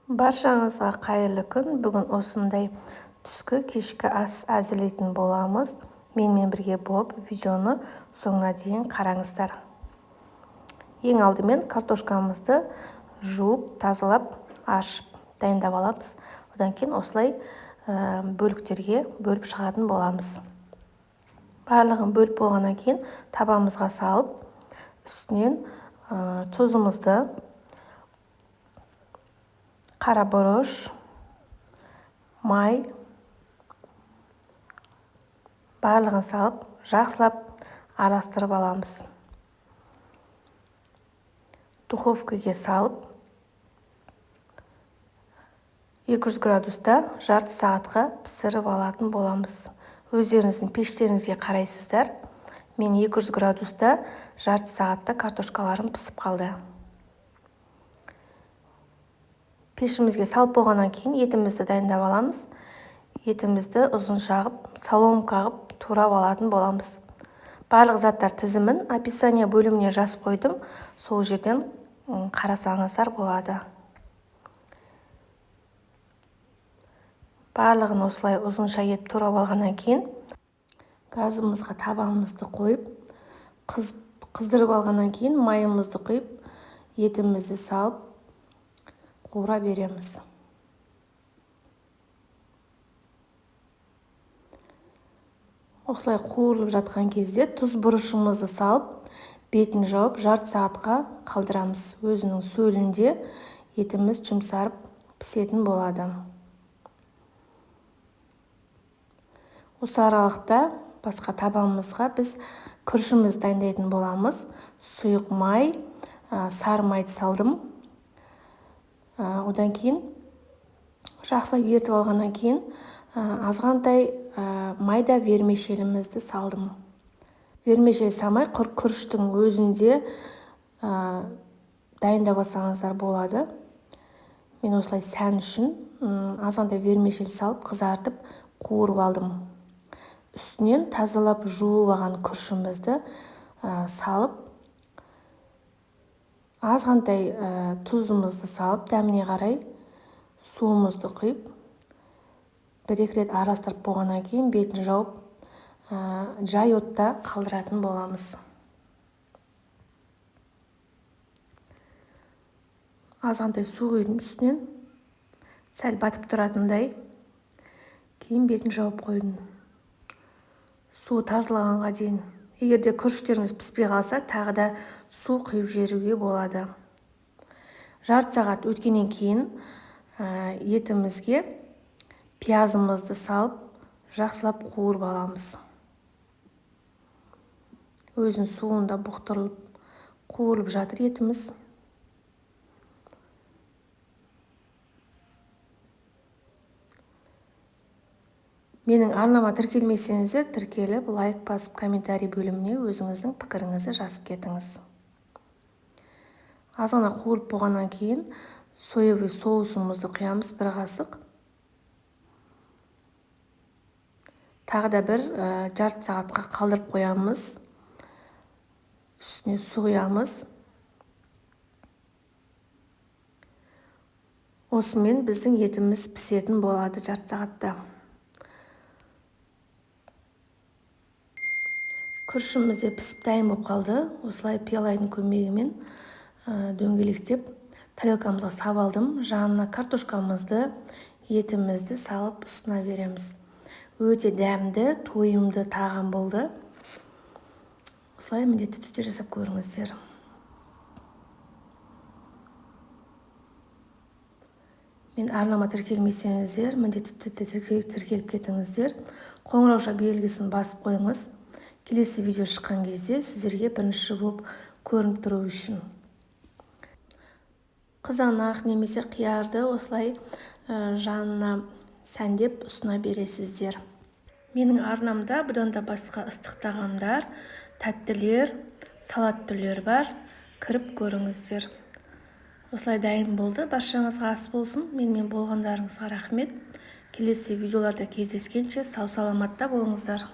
Баршаңызға қайырлы күн. Бүгін осындай түскі кешкі ас әзірлейтін боламыз. Менімен бірге болып видеоны соңына дейін қараңыздар. Ең алдымен картошкамызды жуып, тазалап, аршып дайындап аламыз. Одан кейін осылай бөліктерге бөліп шығатын боламыз. Барлығын бөліп болғаннан кейін табамызға салып, үстінен тұзымызды, қара бұрыш, май барлығын салып, жақсылап араластырып аламыз. Духовкаға салып, 200 градуста жарты сағатқа пісіріп алатын боламыз. Өздеріңіздің пештеріңізге қарайсыздар. Мен 200 градуста жарты сағатта картошкаларым пісіп қалды. Пешімізге салып болғаннан кейін етімізді дайындап аламыз. Етімізді ұзын жағып, соломка қағып, турап алатын боламыз. Барлық заттар тізімін описание бөліміне жазып қойдым. Сол жерден қарасаңыздар болады. Барлығын осылай ұзынша етіп турап алғаннан кейін газымызға табанымызды қойып, қыздырып алғаннан кейін майымызды құйып, етімізді салып, қуыра береміз. Осылай қуырылып жатқан кезде тұз бұрышымызды салып, бетін жауып, жарты сағатқа қалдырамыз. Өзінің сөлінде етіміз жұмсарып пісетін болады. Осы аралықта басқа табанымызға біз күрішімізді дайындайтын боламыз. Сұйық май, сары майды салдым. Одан кейін жақсылап ертіп алғаннан кейін азғантай майда вермишелімізді салдым. Вермишель салмай, күріштің өзінде дайындап алсаңыздар болады. Мен осылай сән үшін азғантай вермишель салып, қызартып, қуырып алдым. Үстінен тазалап жуып алған күрішімізді салып, азғантай тұзымызды салып, дәміне қарай суымызды құйып, бір-екі рет араластырып болғаннан кейін бетін жауып, жай отта қалдыратын боламыз. Азғантай су құйдым үстінен, сәл батып тұратындай, кейін бетін жауып қойдым. Су тартылғанға дейін. Егерде күріштеріңіз піспей қалса, тағы да су құйып жіберуге болады. Жарты сағат өткеннен кейін етімізге пиязымызды салып, жақсылап қуырып аламыз. Өзінің суында бұқтырылып, қуырылып жатыр етіміз. Менің арнама тіркелмесеңіздер, тіркеліп, лайк басып, комментарий бөліміне өзіңіздің пікіріңізді жазып кетіңіз. Азғана қуырып болғаннан кейін соевый соусымызды құямыз, бір қасық. Тағы да бір жарты сағатқа қалдырып қоямыз. Үстіне су құямыз. Осымен біздің етіміз пісетін болады жарты сағатта. Күрішіміз де пісіп дайын болып қалды. Осылай пиалайдың көмегімен дөңгелектеп тарелкамызға салып алдым. Жанына картошкамызды, етімізді салып ұсына береміз. Өте дәмді, тойымды тағам болды. Осылай міндетті түрде жасап көріңіздер. Мен арнама тіркелмесеңіздер, міндетті түрде тіркеліп кетіңіздер. Қоңырауша белгісін басып қойыңыз. Келесі видео шыққан кезде сіздерге бірінші болып көрініп тұру үшін. Қызанақ немесе қиярды осылай жанына сәндеп ұсына бересіздер. Менің арнамда бұдан да басқа ыстық тағамдар, тәттілер, салат түрлері бар. Кіріп көріңіздер. Осылай дайын болды. Баршаңызға ас болсын. Менімен болғандарыңызға рахмет. Келесі видеоларда кездескенше сау саламатта болыңыздар.